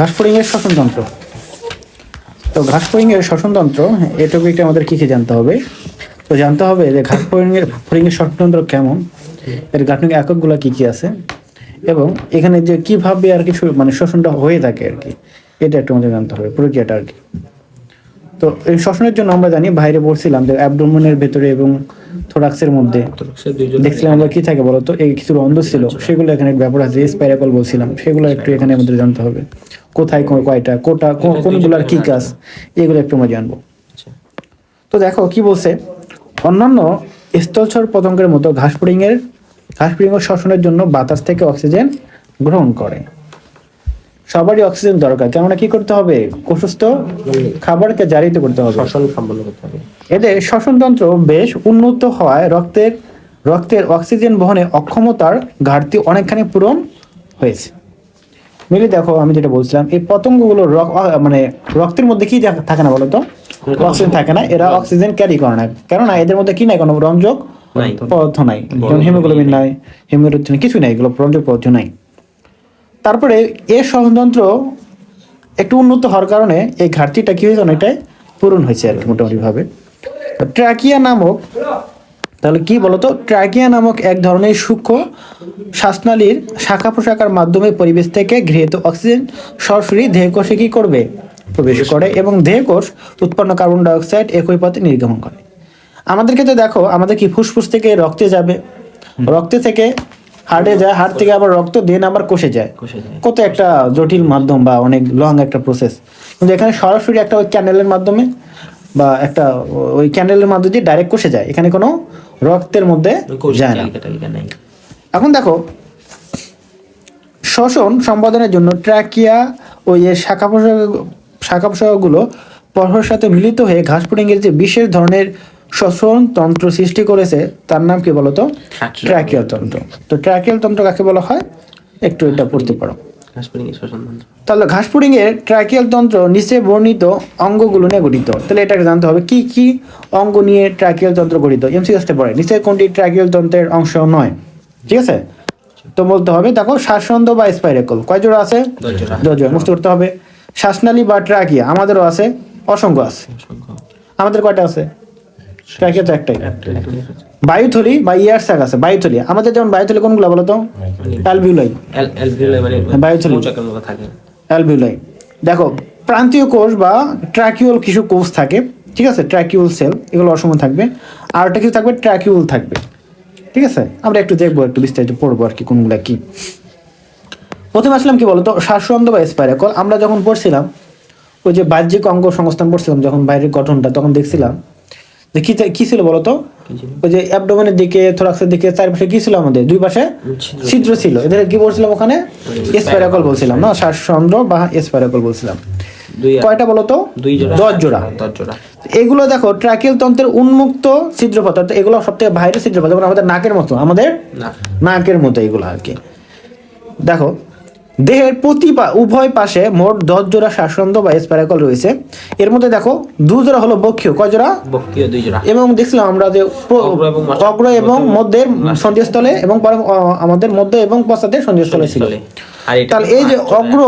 ঘাসফড়িং এর শ্বসনতন্ত্র। তো ঘাসফড়িং এর শ্বসনতন্ত্র এই টপিকটা আমাদের কি জানতে হবে? তো জানতে হবে যে ঘাসফড়িং এর শ্বসনতন্ত্র কেমন, এর গাঠনিক এককগুলো কি কি আছে, এবং এখানে যে কিভাবে আর কি মানে শ্বসনটা হয়ে থাকে আর কি, এটা একটু আমাদের জানতে হবে প্রক্রিয়াটা আর কি। তো এই শ্বসনের জন্য আমরা জানি, বাইরে পড়ছিলাম যে অ্যাবডোমেনের ভেতরে এবং থোরাক্সের মধ্যে দেখছিলাম আমরা কি থাকে বলতো, এই কিছু রন্ধ্র ছিল, সেগুলো এখানে ব্যাপার আছে, স্পাইরাকল বলছিলাম, সেগুলো একটু এখানে আমাদের জানতে হবে। কোথায় কয়টা কোনগুলার কি কাজ, এগুলো একটু আমরা জানবো। তো দেখো কি বলছে, অন্যান্য স্থলচর পতঙ্গের মতো ঘাসফড়িং এর শ্বসনের জন্য বাতাস থেকে অক্সিজেন গ্রহণ করে। সবারই অক্সিজেন দরকার, কেননা কি করতে হবে, অসুস্থ খাবারকে জারিত করতে হবে, শ্বসন সম্পন্ন করতে হবে। এদের শ্বসনতন্ত্র বেশ উন্নত হওয়ায় রক্তের অক্সিজেন বহনে অক্ষমতার ঘাটতি অনেকখানি পূরণ হয়েছে। মিলি দেখো, আমি যেটা বলছিলাম, এই পতঙ্গগুলো মানে রক্তের মধ্যে কি থাকে না বলতো, অক্সিজেন থাকে না, এরা অক্সিজেন ক্যারি করে না, কেননা এদের মধ্যে কি নাই, কোনো রঞ্জক পদার্থ নাই, যেমন হিমোগ্লোবিন নাই, হিমোগ্লোবিন কিছু নাই, এগুলো রঞ্জক পদার্থ নাই। তারপরে এর শ্বসনতন্ত্র একটু উন্নত হওয়ার কারণে এই ঘাটতিটা কি হয়েছে, অনেকটাই পূরণ হয়েছে আর কি মোটামুটি ভাবে। ট্র্যাকিয়া নামক, তাহলে কি বলতো, ট্র্যাকিয়া নামক এক ধরনের সূক্ষ্ম শ্বাসনালীর শাখা প্রশাখার মাধ্যমে পরিবেশ থেকে গৃহীত অক্সিজেন সরাসরি দেহকোষে কি করবে, প্রবেশ করে, এবং দেহকোষ উৎপন্ন কার্বন ডাই অক্সাইড একই পথে নির্গমন করে। আমাদের ক্ষেত্রে দেখো, আমাদের কি ফুসফুস থেকে রক্তে যাবে, রক্তে থেকে হার্টে যায়, হার্ট থেকে আবার রক্ত দেন আবার কোষে যায়, কত একটা জটিল মাধ্যম বা অনেক লং একটা প্রসেস। কিন্তু এখানে সরাসরি একটা ওই ক্যানেলের মাধ্যমে বা একটা ওই ক্যানেলের মাধ্যমে দিয়ে ডাইরেক্ট কোষে যায়, এখানে কোনো রক্তের মধ্যে যায় না। এখন দেখো, শ্বসন সম্পাদনের জন্য ট্র্যাকিয়া ওই শাখা প্রশাখাগুলো পরস্পরের সাথে মিলিত হয়ে ঘাসফড়িং এর যে বিশেষ ধরনের শ্বসন তন্ত্র সৃষ্টি করেছে, তার নাম কি বলতো, ট্র্যাকিয়াল তন্ত্র। তো ট্র্যাকিয়াল তন্ত্র কাকে বলা হয়, একটু এটা পড়তে পারো। তাহলে ঘাসফড়িং এর ট্র্যাকিয়াল তন্ত্র নিচে বর্ণিত অঙ্গগুলো নিয়ে গঠিত। তাহলে এটাকে জানতে হবে কি কি অঙ্গ নিয়ে ট্র্যাকিয়াল তন্ত্র গঠিত। এমসিকিউতে পড়ে, নিচে কোনটি ট্র্যাকিয়াল তন্ত্রের অংশ নয়, ঠিক আছে? তো বলতে হবে, দেখো শ্বাসরন্ধ্র বা স্পাইরাকল কয় জোড়া আছে, 10 জোড়া, মুখস্থ করতে হবে। শ্বাসনালী বা ট্র্যাকিয়া আমাদেরও আছে, অসংখ্য আছে। আমাদের কয়টা আছে, ট্র্যাকিয়া তো একটাই। বায়ুথলি বা ইয়ার স্যাক আছে, বায়ুথলি আমাদের, যেমন বায়ুথলি কোনগুলো বলতো, অ্যালভিউলাই, বায়ুথলি অ্যালভিউলাই। দেখো প্রান্তীয় কোষ বা ট্র্যাকিউল কিছু কোষ থাকে, ঠিক আছে, ট্র্যাকিউল সেল, এগুলো অসময় থাকবে। আর একটা কিছু থাকবে ট্র্যাকিউল থাকবে, ঠিক আছে? আমরা একটু দেখবো, একটু বিস্তারিত পড়বো আর কি কোনগুলা কি। প্রথমে আসলাম কি বলতো, শ্বাসরন্ধ্র বা স্পাইরাকল। আমরা যখন পড়ছিলাম ওই যে বাহ্যিক অঙ্গ সংস্থান পড়ছিলাম, যখন বাইরের গঠনটা, তখন দেখছিলাম যে কি ছিল বলতো, ওই যে অ্যাবডোমেনের দিকে, থোরাক্সের দিকে চারপাশে কি ছিল, আমাদের দুই পাশে ছিদ্র ছিল, এদের কি বলছিলাম ওখানে, স্পাইরাকল বলছিলাম না, শ্বাসরন্ধ্র বা স্পাইরাকল বলছিলাম। কয়টা বলতো, 10 জোড়া। এগুলো দেখো ট্র্যাকিয়াল তন্ত্রের উন্মুক্ত ছিদ্রপথ, অর্থাৎ এগুলো সবথেকে বাইরের ছিদ্রপথ, যেমন আমাদের নাকের মতো, আমাদের নাকের মতো এগুলো আর কি। দেখো দেহের উভয় পাশে মোট 10 জোড়া শ্বাসরন্ধ্র বা স্পাইরাকল রয়েছে। এর মধ্যে দেখো 2 জোড়া হলো বক্ষীয়, কয় জোড়া, বক্ষীয় 2 জোড়া, এবং দেখছিলাম আমরা যে অগ্র এবং মধ্যের সন্ধিস্থলে, এবং পরে আমাদের মধ্য এবং পশ্চাতের সন্ধিস্থলে ছিল। তাহলে এই যে অগ্র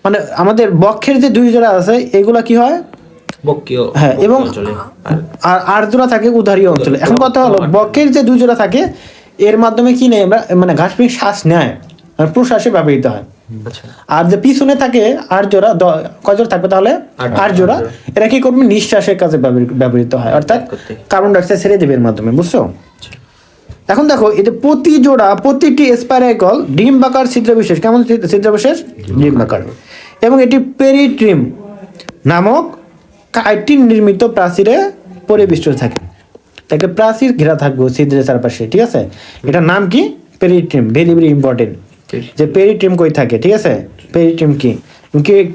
মানে আমাদের বক্ষের যে 2 জোড়া আছে, এগুলা কি হয়, বক্ষীয়, হ্যাঁ, এবং আর 8 জোড়া থাকে উদরীয় অঞ্চলে। এখন কথা হলো, বক্ষের যে 2 জোড়া থাকে, এর মাধ্যমে কি নেই আমরা, মানে ঘাসফড়িং শ্বাস নেয়, প্রশ্বাসে ব্যবহৃত হয়। আর যে পিছনে থাকে 8 জোড়া, কয় জোড়া থাকবে তাহলে, 8 জোড়া, এরা কি করবে, নিঃশ্বাসের কাজে ব্যবহৃত হয়, অর্থাৎ কার্বন ডাই অক্সাইড ছেড়ে দেবে এর মাধ্যমে, বুঝছো? এখন দেখো, এই যে প্রতিটি স্পাইরাকল ডিম্বাকার ছিদ্রবিশেষ, কেমন ছিদ্রবিশেষ, ডিম্বাকার, এবং এটি পেরিট্রিম নামক কাইটিন নির্মিত প্রাচীরে পরিবেষ্টিত থাকে। তাকে প্রাচীর ঘেরা থাকবে ছিদ্রের চারপাশে, ঠিক আছে? এটার নাম কি, পেরিট্রিম। ভেরি ভেরি ইম্পর্টেন্ট, যে পেরিট্রিম কই থাকে, ঠিক আছে? পেরিট্রিম কি,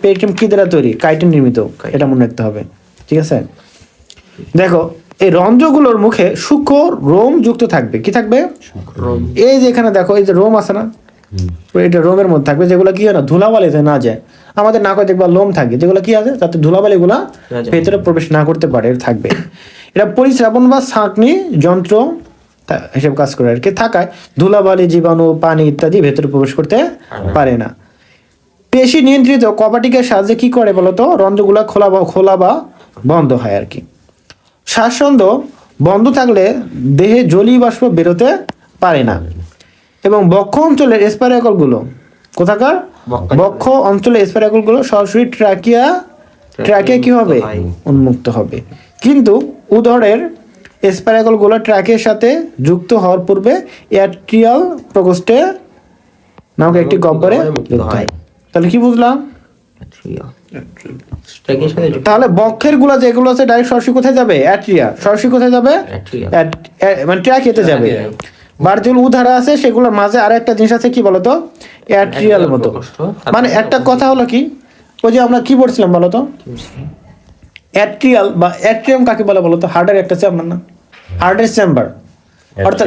পেরিট্রিম কি দ্বারা তৈরি, কাইটিন নির্মিত, এটা মনে রাখতে হবে, ঠিক আছে? দেখো এই রন্ধ্রগুলোর মুখে সূক্ষ্ম রোম যুক্ত থাকবে, কি থাকবে, এই যে এখানে দেখো, এই যে রোম আছে না, এটা রোমের মধ্যে থাকবে, যেগুলো কি হয় না, ধুলাবালিতে না যায়। আমাদের নাকে দেখবা লোম থাকে, যেগুলো কি আছে, যাতে ধুলাবালি গুলা ভেতরে প্রবেশ না করতে পারে, থাকবে। এটা পরিশ্রাবণ বা ছাঁকনি যন্ত্র হিসেবে কাজ করে আর কি, থাকায় ধুলাবালি, জীবাণু, পানি ইত্যাদি ভেতরে প্রবেশ করতে পারে না। পেশি নিয়ন্ত্রিত কপাটিকের সাহায্যে কি করে বলতো, রন্ধ্রগুলা খোলা বা বন্ধ হয় আর কি। শ্বাসরন্ধ্র বন্ধ থাকলে দেহে জলীয় বাষ্প বেরোতে পারে না। এবং বক্ষ অঞ্চলের স্পাইরাকলগুলো, কোথাকার বক্ষ অঞ্চলের স্পাইরাকলগুলো সরাসরি ট্রাকিয়া কি হবে, উন্মুক্ত হবে। কিন্তু উদরের স্পাইরাকলগুলো ট্রাকের সাথে যুক্ত হওয়ার পূর্বে অ্যাট্রিয়াল প্রকোষ্ঠে নামক একটি গহ্বরে যুক্ত হয়। তাহলে কি বুঝলাম? তাহলে বক্ষের গুলা যেগুলো আছে ডাইরেক্ট সরাসরি কোথায় যাবে? অ্যাট্রিয়া। সরাসরি কোথায় যাবে? মানে ট্রাকিয়াতে যাবে। বার যেগুলো উধারা আছে সেগুলোর মাঝে আর একটা জিনিস আছে, কি বলতো, অ্যাট্রিয়াল মতো। মানে একটা কথা হলো কি, ওই যে আমরা কি পড়ছিলাম বলতো, অ্যাট্রিয়াল বা অ্যাট্রিয়াম কাকে বলে বলতো? হার্টের একটা চেম্বার না, হার্টের চেম্বার। অর্থাৎ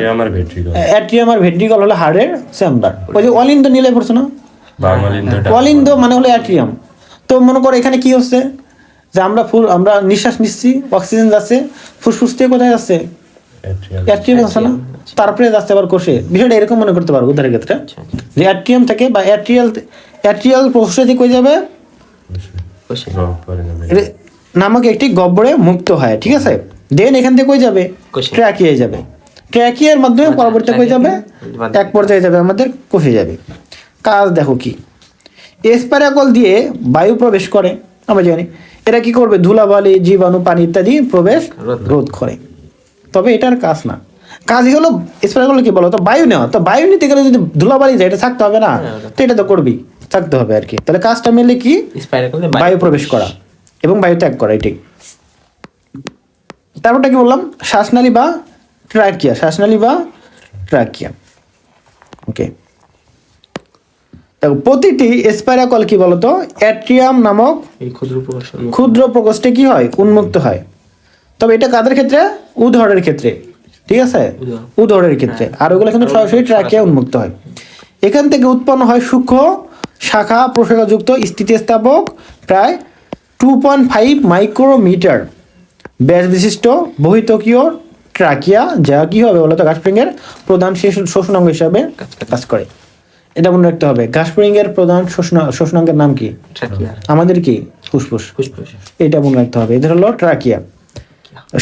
অ্যাট্রিয়াম আর ভেন্ট্রিকল হলো হার্টের চেম্বার। ওই যে অলিন্দ নিলে পড়ছো না, অলিন্দ মানে হলো অ্যাট্রিয়াম। তো মনে করো এখানে কি হচ্ছে, যে আমরা নিঃশ্বাস নিচ্ছি, অক্সিজেন যাচ্ছে, ফুসফুস থেকে কোথায় যাচ্ছে? অ্যাট্রিয়াম আছে না, তারপরে যাচ্ছে আবার কোষে। বিষয়টা এরকম মনে করতে পারবো উদাহরণের ক্ষেত্রে, যে অ্যাট্রিয়াম থেকে বা অ্যাট্রিয়াল প্রকোষ্ঠ থেকে কই যাবে, নামক একটি গহ্বরে মুক্ত হয়, ঠিক আছে। দেন এখান থেকে কই যাবে? ট্র্যাকিয়ায় যাবে। ট্র্যাকিয়ার মাধ্যমে পরবর্তী কই যাবে? এক পর্যায়ে যাবে আমাদের কোষে যাবে। কাজ দেখো কি, স্পাইরাকল দিয়ে বায়ু প্রবেশ করে, আমরা জানি। এরা কি করবে? ধুলাবালি, জীবাণু, পানি ইত্যাদি প্রবেশ রোধ করে। তবে এটার কাজ না, কাজই হলো স্পাইরাকল কি বলো তো, বায়ু নেওয়া। তো বায়ু নিতে গেলে যদি ধুলাবালি যায়, এটা থাকতে হবে না, তো এটা তো করবি, থাকতে হবে আর কি। তাহলে কাজটা মিললে কি? বায়ু প্রবেশ করা এবং বায়ু ত্যাগ করা, এটাই। তারপরটা কি বললাম? শ্বাসনালী বা ট্রাকিয়া, শ্বাসনালী বা ট্রাকিয়া। ওকে, প্রতিটি স্পাইরাকল কি বলতো, অ্যাট্রিয়াম নামক ক্ষুদ্র প্রকোষ্ঠে কি হয়? উন্মুক্ত হয়। তবে এটা কাদের ক্ষেত্রে? উদরের ক্ষেত্রে, ঠিক আছে, উদরের ক্ষেত্রে। আর ওগুলো কিন্তু সরাসরি ট্রাকিয়া উন্মুক্ত হয়। এখান থেকে উৎপন্ন হয় সূক্ষ্ম শাখা প্রশাখাযুক্ত স্থিতিস্থাপক প্রায় 2.5 মাইক্রোমিটার ব্যাস বিশিষ্ট বহিঃত্বকীয় ট্রাকিয়া, যা কি হবে বলতো, ঘাসফড়িংয়ের প্রধান শ্বসনাঙ্গ হিসাবে কাজ করে। এটা মনে রাখতে হবে, ঘাসফড়িংয়ের প্রধান শ্বসনাঙ্গের নাম কি? আমাদের কি? ফুসফুস। এটা মনে রাখতে হবে। এদের হলো ট্রাকিয়া।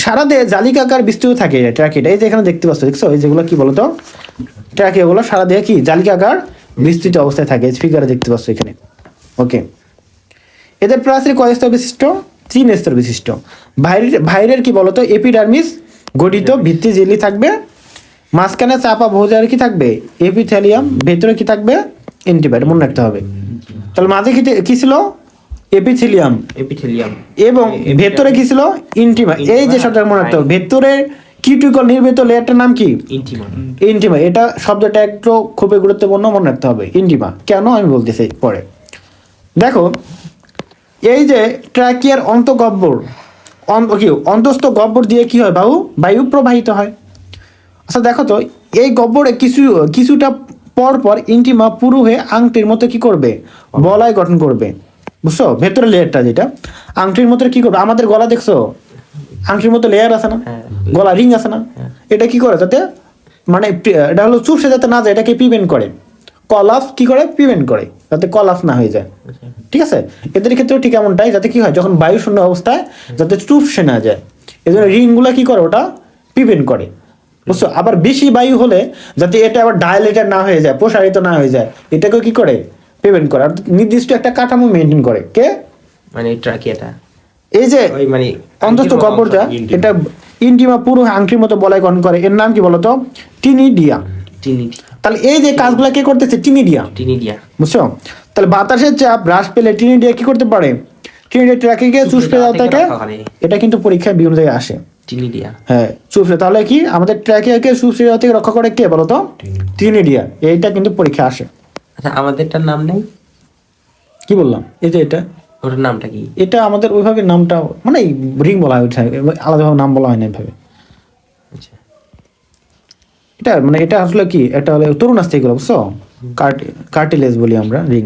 সারা দেহে জালিকাকার বিস্তৃত থাকে ট্রাকিয়াটা। এই যে এখানে দেখতে পাচ্ছ, দেখছো এই যেগুলো কি বলতো, ট্রাকিয়াগুলো সারা দেহে কি জালিকাকার বিস্তৃত অবস্থায় থাকে। ফিগারে দেখতে পাচ্ছ এখানে। ওকে, এদের প্রাচীর কয় স্তর বিশিষ্ট? 3 স্তর বিশিষ্ট। বাইরের কি বলতো, এপিডার্মিস গঠিত ভিত্তি ঝিল্লি থাকবে, মাঝখানে চাপা ভোজার কি থাকবে? এপিথেলিয়াম। ভেতরে কি থাকবে? এন্টিবায়োট। মনে রাখতে হবে। তাহলে মাঝে কি ছিল? এপিথেলিয়াম। এবং ভেতরে কি ছিল? ইন্টিমা। এই যে শব্দটা মনে রাখতে হবে, ভেতরে কিউটিকল নির্মিত লেয়ারটার নাম কি? ইন্টিমা। এটা শব্দটা একটু খুবই গুরুত্বপূর্ণ, মনে রাখতে হবে। ইন্টিমা কেন আমি বলতেছি পরে। দেখো এই যে ট্রাকিয়ার অন্তস্থ গহ্বর দিয়ে কি হয়? বায়ু প্রবাহিত হয়। আচ্ছা দেখো তো, এই গহ্বরে কিছুটা পর পর ইন্টিমা পুরু হয়ে আংটির মতো কি করবে? বলয় গঠন করবে, বুঝছো? ভেতরের লেয়ারটা যেটা আংটির মতো কি করবে? আমাদের গলা দেখছো, আংটির মতো লেয়ার আছে না, গলা রিং আছে না? এটা কি করে? যাতে মানে এটা হলো চুপসে যাতে না যায়, এটাকে প্রিভেন্ট করে। কলাপস কি করে? প্রিভেন্ট করে, যাতে কলাপস না হয়ে যায়, ঠিক আছে। এদের ক্ষেত্রেও ঠিক এমনটাই, যাতে কি হয়, যখন বায়ু শূন্য অবস্থায় যাতে চুপসে না যায়, এই জন্য রিংগুলা কি করে? ওটা প্রিভেন্ট করে, বুঝছো? আবার বেশি বায়ু হলে যাতে এটা আবার ডাইলেটেড না হয়ে যায়, প্রসারিত না হয়ে যায়, এটাকেও কি করে? প্রিভেন্ট করে। আর নির্দিষ্ট একটা কাঠামো মেনটেন করে কে? মানে ট্রাকিয়াটা। এই যে মানে অন্তস্থ গহ্বরটা, এটা ইন্টিমা পুরো আংটির মতো বলয় গঠন করে। এর নাম কি বলতো? টিনিডিয়া। তাহলে এই যে কাজগুলো কে করতেছে? টিনিডিয়া, বুঝছো? তাহলে বাতাসের চাপ হ্রাস পেলে টিনিডিয়া কি করতে পারে? টিনিডিয়া ট্রাকিয়াকে চুষতে যাওয়া থেকে, এটা কিন্তু পরীক্ষায় বিভিন্ন জায়গায় আসে। হ্যাঁ, চুষে। তাহলে কি আমাদের ট্রাকিয়াকে চুষতে যাওয়া থেকে রক্ষা করে কে বলতো? টিনিডিয়া। এইটা কিন্তু পরীক্ষা আসে। আচ্ছা, আমাদেরটার নাম নেই? কি বললাম? এই যে এটা, ওটার নামটা কি? এটা আমাদের ওইভাবে নামটা মানে রিং বলা হয়, আলাদাভাবে নাম বলা হয় না এইভাবে। এটা মানে এটা আসলে কি, এটা হলো তরুণ আস্তে এগুলো, বুঝছো? কার্টিলেজ বলি আমরা, রিং।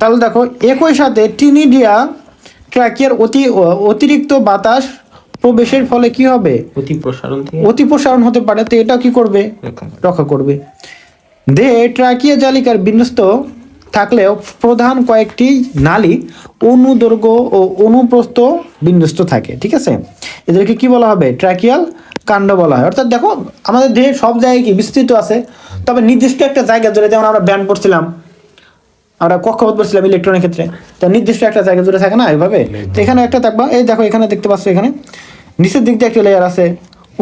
তাহলে দেখো একই সাথে টিনিডিয়া ট্রাকিয়ার অতিরিক্ত বাতাস প্রবেশের ফলে কি হবে? অতি প্রসারণ হতে পারে। তো এটাও কি করবে? রক্ষা করবে। দেহে ট্রাকিয়া জালিকার বিন্যস্ত থাকলেও প্রধান কয়েকটি নালী অনুদৈর্ঘ্য ও অনুপ্রস্থ বিন্যস্ত থাকে, ঠিক আছে? এদেরকে কি বলা হবে? ট্রাকিয়াল কাণ্ড বলা হয়। অর্থাৎ দেখো আমাদের দেহে সব জায়গায় কি বিস্তৃত আছে, তবে নির্দিষ্ট একটা জায়গা জুড়ে, যেমন আমরা ব্যান্ড পড়ছিলাম, আমরা কক্ষপথ পড়ছিলাম ইলেকট্রনের ক্ষেত্রে, তো নির্দিষ্ট একটা জায়গা জুড়ে থাকে না এইভাবে, তো এখানে একটা থাকবা, এই দেখো এখানে দেখতে পাচ্ছ, এখানে নিচের দিক দিয়ে একটা লেয়ার আছে,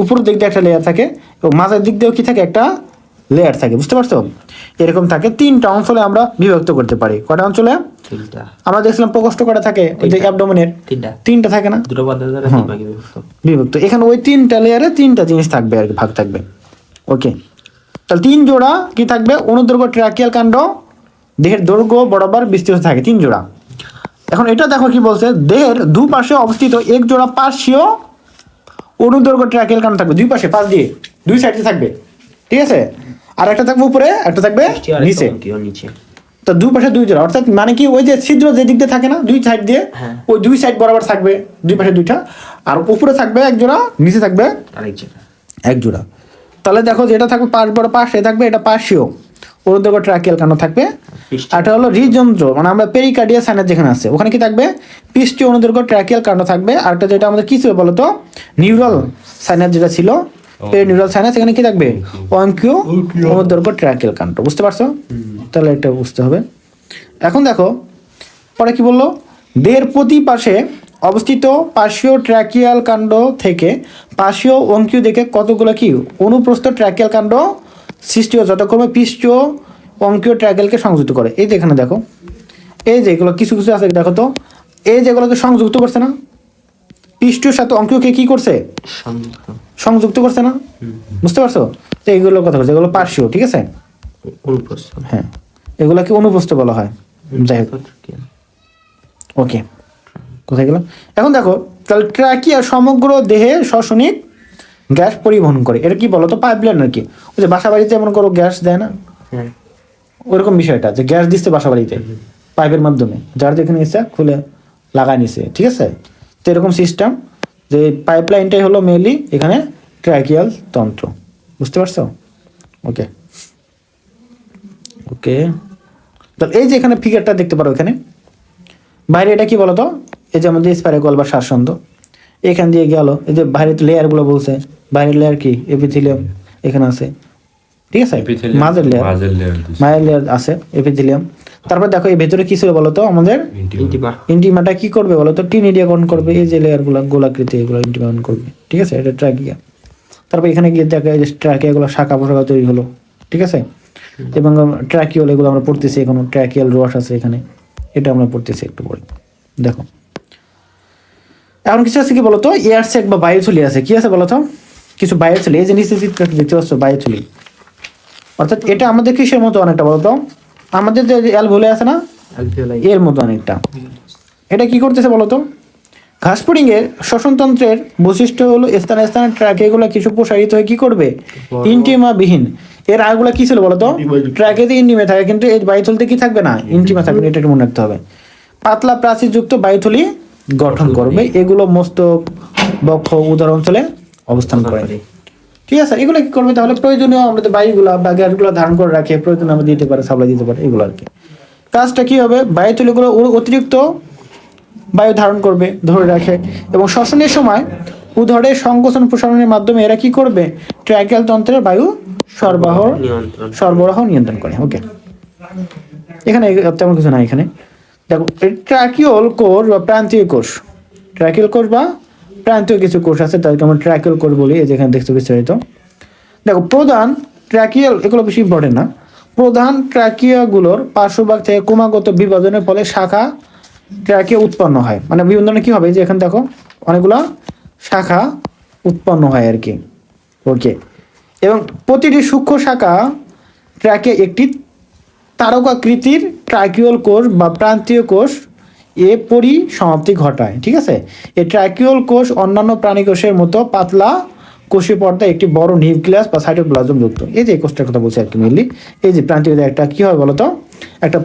উপরের দিক দিয়ে একটা লেয়ার থাকে, এবং মাঝের দিক দিয়েও কি থাকে? একটা লেয়ার থাকে, বুঝতে পারছো? এরকম থাকে। 3টা অঞ্চলে আমরা বিভক্ত করতে পারি। কটা অঞ্চলে? 3টা। আমরা দেখছিলাম প্রকোষ্ঠ কটা থাকে, ওই যে অ্যাবডোমেনের 3টা থাকে না, দুটো পদার্থ দ্বারা হ্যাঁ। 3 ভাগে বিভক্ত। বিভক্ত। এখানে ওই 3টা লেয়ারে 3টা জিনিস থাকবে আর কি, ভাগ থাকবে। ওকে, তাহলে 3 জোড়া কি থাকবে? অনুদৈর্ঘ্য ট্রাকিয়াল কাণ্ড দেহের দৈর্ঘ্য বরাবর বিস্তৃত থাকে, 3 জোড়া। এখন এটা দেখো কি বলছে, দেহের দুপাশে অবস্থিত এক জোড়া পার্শ্বীয় অনুদৈর্ঘ্য ট্রাকিয়াল কাণ্ড থাকবে, দুই পাশে, পাশ দিয়ে, দুই সাইডে থাকবে, ঠিক আছে? আর একটা থাকবে উপরে, একটা থাকবে নিচে। নিচে তো দুই পাশে 2 জোড়া, অর্থাৎ মানে কি, ওই যে ছিদ্র যে দিক দিয়ে থাকে না, দুই সাইড দিয়ে, হ্যাঁ। ওই 2 সাইড বরাবর থাকবে, দুই পাশে 2টা, আর উপরে থাকবে 1 জোড়া, নিচে থাকবে আরেক জায়গা 1 জোড়া। তাহলে দেখো যেটা থাকবে পাশ বড় পাশে থাকবে, এটা পার্শ্বীয় অনুদৈর্ঘ্য ট্রাকিয়াল কাণ্ড থাকবে। পৃষ্ঠীয়। আর এটা হলো হৃদযন্ত্র, মানে আমরা পেরিকার্ডিয়াল সাইনাস যেখানে আছে ওখানে কি থাকবে? পৃষ্ঠীয় অনুদৈর্ঘ্য ট্রাকিয়াল কাণ্ড থাকবে। আর একটা যেটা আমাদের কি ছিল বলতো, নিউরাল সাইনাস যেটা ছিল, পেরিনিউরাল সাইনাস, এখানে কি থাকবে? অঙ্কীয় অনুদৈর্ঘ্য ট্রাকিয়াল কাণ্ড, বুঝতে পারছো? তাহলে এটা বুঝতে হবে। এখন দেখো পরে কি বললো, দেহের প্রতি পাশে অবস্থিত পার্শ্বীয় ট্র্যাকিয়াল কাণ্ড থেকে পার্শ্বীয় অঙ্কীয় দিকে কতগুলো কি অনুপ্রস্থ ট্র্যাকিয়াল কাণ্ড সৃষ্টি হয়, যথাক্রমে পৃষ্ঠীয় অঙ্কীয় ট্র্যাকিয়ালকে সংযুক্ত করে। এই যে এখানে দেখো, এই যে এগুলো কিছু কিছু আছে, দেখো তো, এই যেগুলোকে সংযুক্ত করছে না, পৃষ্ঠীয় সাথে অঙ্কীয়কে কি করছে? সংযুক্ত করছে না, বুঝতে পারছো? তো এইগুলোর কথা বলছে, এগুলো পার্শ্বীয়, ঠিক আছে? অনুপ্রস্থ। হ্যাঁ, এগুলাকে অনুপ্রস্থ বলা হয়। যাই হোক, ওকে, কোথায় গেল? এখন দেখো তাহলে ট্রাকিয়া সমগ্র দেহে শ্বসনিক গ্যাস পরিবহন করে। এটা কি বলতো? পাইপলাইন আর কি। ওই যে বাসা বাড়িতে এমন করো গ্যাস দেয় না, হ্যাঁ। ওইরকম বিষয়টা, যে গ্যাস দিচ্ছে বাসা বাড়িতে পাইপের মাধ্যমে, যার যেখানে ইচ্ছা খুলে লাগাই নিছে, ঠিক আছে? তো এরকম সিস্টেম, যে পাইপলাইনটাই হলো মেনলি এখানে ট্রাকিয়াল তন্ত্র, বুঝতে পারছো? ওকে ওকে, তাহলে এই যে এখানে ফিগারটা দেখতে পারো, এখানে বাইরে এটা কি বলতো, এই যে আমাদের স্পাইরাকল বা শ্বাসন্দ, এখান দিয়ে গেল, এই যে বাইরের লেয়ারগুলো বলছে, বাইরের লেয়ার কি? এপিথেলিয়াম এখানে আছে, ঠিক আছে? মাঝের লেয়ার আছে এপিথেলিয়াম। তারপর দেখো এই ভেতরে কি ছিল বলতো, আমাদের ইন্টিমাটা কি করবে বলতো? টিনিডিয়া গঠন করবে, এই যে লেয়ারগুলো গোলাকৃতি, এগুলো ইন্টিমা গঠন করবে, ঠিক আছে? এটা ট্রাকিয়া। তারপর এখানে গিয়ে দেখো এই যে ট্রাকিয়াগুলো শাখা পোশাখা তৈরি হলো, ঠিক আছে? এবং ট্রাকিওল এগুলো আমরা পড়তেছি, এখনো ট্রাকিয়াল রস আছে এখানে, এটা আমরা পড়তেছি একটু পরে, দেখো। এখন কিছু আছে কি বলতো, এয়ার সেক বা বায়ুথলি আছে, কি আছে বলতো? কিছু বায়ুথলি, এই যে নিচে চিত্রটা দেখতে পাচ্ছ, বায়ুথলি। অর্থাৎ এটা আমাদের কিসের মতো অনেকটা বলতো, আমাদের যে অ্যালভোলে আছে না, এর মতো অনেকটা। এটা কি করতেছে বলতো, ঘাসফড়িং এর শ্বসনতন্ত্রের বৈশিষ্ট্য হলো স্থানে স্থানে ট্র্যাকেগুলো কিছু প্রসারিত হয়ে কি করবে? ইন্টিমা বিহীন। এর আগগুলো কি ছিল বলতো? ট্র্যাকেতে ইন্টিমা থাকে, কিন্তু এই বায়ুথলিতে কি থাকবে না? ইন্টিমা থাকবে, এটা একটু মনে রাখতে হবে। পাতলা প্রাচীরযুক্ত বায়ুথলি গঠন করবে, এগুলো মস্তক, বক্ষ, উদর অঞ্চলে অবস্থান করে, ঠিক আছে? এগুলো কি করবে তাহলে? প্রয়োজনীয় আমাদের বায়ুগুলা বা গ্যাসগুলো ধারণ করে রাখে, প্রয়োজনে আমরা দিতে পারে, সাপ্লাই দিতে পারে, এগুলো আর কি। কাজটা কি হবে? বায়ুথলিগুলো অতিরিক্ত বায়ু ধারণ করবে, ধরে রাখে, এবং শ্বসনের সময় উদরের সংকোচন প্রসারণের মাধ্যমে এরা কি করবে? ট্র্যাকিয়াল তন্ত্রের বায়ু সরবরাহ নিয়ন্ত্রণ করে। ওকে, এখানে তেমন কিছু নাই। এখানে দেখো ট্র্যাকিওল কোষ বা প্রান্তীয় কোষ, ট্র্যাকিয়াল কোষ বা প্রান্তীয় কিছু কোষ আছে, তাদেরকে আমরা ট্র্যাকিয়াল কোষ বলি। এই যেখানে দেখতে বিস্তারিত দেখো, প্রধান ট্র্যাকিয়াল, এগুলো বেশি ইম্পর্টেন্ট না, প্রধান ট্র্যাকিয়াগুলোর পার্শ্বভাগ থেকে ক্রমাগত বিভাজনের ফলে শাখা ট্র্যাকিয়া উৎপন্ন হয়। মানে বিভিন্ন ধরনের কি হবে, যে এখানে দেখো অনেকগুলো শাখা উৎপন্ন হয় আর কি। ওকে, এবং প্রতিটি সূক্ষ্ম শাখা ট্র্যাকে একটি তারকাকৃতির ট্র্যাকিওল কোষ বা প্রান্তীয় কোষ এ পরিসমাপ্তি ঘটায়, ঠিক আছে? এই ট্র্যাকিওল কোষ অন্যান্য প্রাণী কোষের মতো পাতলা কোষীয় পর্দায় একটি বড় নিউক্লিয়াস বা সাইটোপ্লাজম যুক্ত। এই যে কোষটার কথা বলছি আর কি মেনলি। এই যে প্রান্তীয় একটা কি হয় বলতো, একটা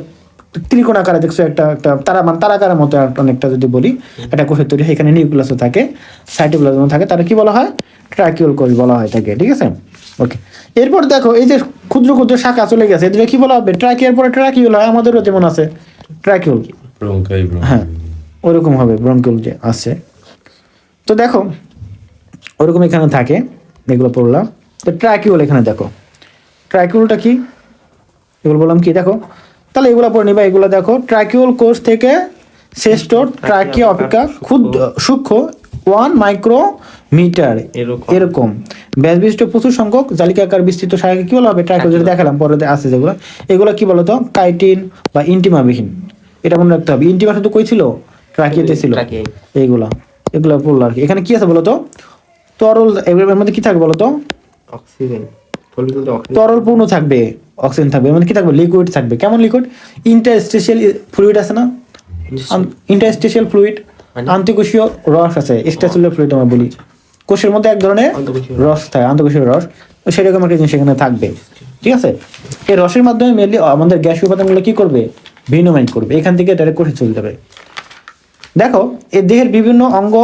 ত্রিকোণ আকারে দেখছো একটা একটা তারা মানে তারাকারের মতো অনেকটা যদি বলি একটা কোষের তৈরি, এখানে নিউক্লিয়াসও থাকে, সাইটোপ্লাজমও থাকে, তারা কি বলা হয়? ট্রাকিউল কোষ বলা হয় থাকে, ঠিক আছে? ওকে, এরপর দেখো এই যে ক্ষুদ্র ক্ষুদ্র শাখা চলে গেছে, এদের কি বলা হবে? ট্রাকিয়ার পরে ট্রাকিউল হয়, আমাদেরও যেমন আছে ট্রাকিউল, হ্যাঁ ওরকম হবে ব্রঙ্কিউল যে আছে। তো দেখো ওরকম এখানে থাকে, এগুলো পড়লাম। তো ট্রাকিউল এখানে দেখো, ট্রাকিউলটা কি এগুলো বললাম কি দেখো, তাহলে এগুলো পড়ে নিবা। এগুলো দেখো, ট্রাকিউল কোষ থেকে শ্রেষ্ঠ ট্রাকিয়া অপেক্ষা ক্ষুদ্র সূক্ষ্ম 1 মাইক্রোমিটার এরকম ব্যাস বিশিষ্ট প্রচুর সংখ্যক জালিকাকার বিস্তৃত শাখাকে কি বলা হবে? ট্রাকিউল। যেটা দেখালাম পরে আছে যেগুলো, এগুলো কি বলতো? কাইটিন বা ইন্টিমাবিহীন, এটা মনে রাখতে হবে। ইন্টিমা শুধু কই ছিল? ট্রাকিয়াতে ছিল। এইগুলা এগুলো পড়লো আর কি। এখানে কি আছে বলতো? তরল, এর মধ্যে কি থাকবে বলতো? অক্সিজেন, তরল পূর্ণ থাকবে, অক্সিজেন থাকবে, মানে কি থাকবে? লিকুইড থাকবে। কেমন লিকুইড? ইন্টারস্টেশিয়াল ফ্লুইড আছে না? ইন্টারস্টেশিয়াল ফ্লুইড, আন্তঃকোষীয় রস আছে, এক্সট্রাসেলুলার ফ্লুইড আমরা বলি। কোষের মধ্যে এক ধরনের রস থাকে, আন্তঃকোষীয় রস, তো সেরকম একটা জিনিস সেখানে থাকবে, ঠিক আছে? এই রসের মাধ্যমে মেনলি আমাদের গ্যাসীয় উপাদানগুলো কি করবে? ভিনোমাইন করবে, এখান থেকে ডাইরেক্ট কোষে চলে যাবে। দেখো এই দেহের বিভিন্ন অঙ্গ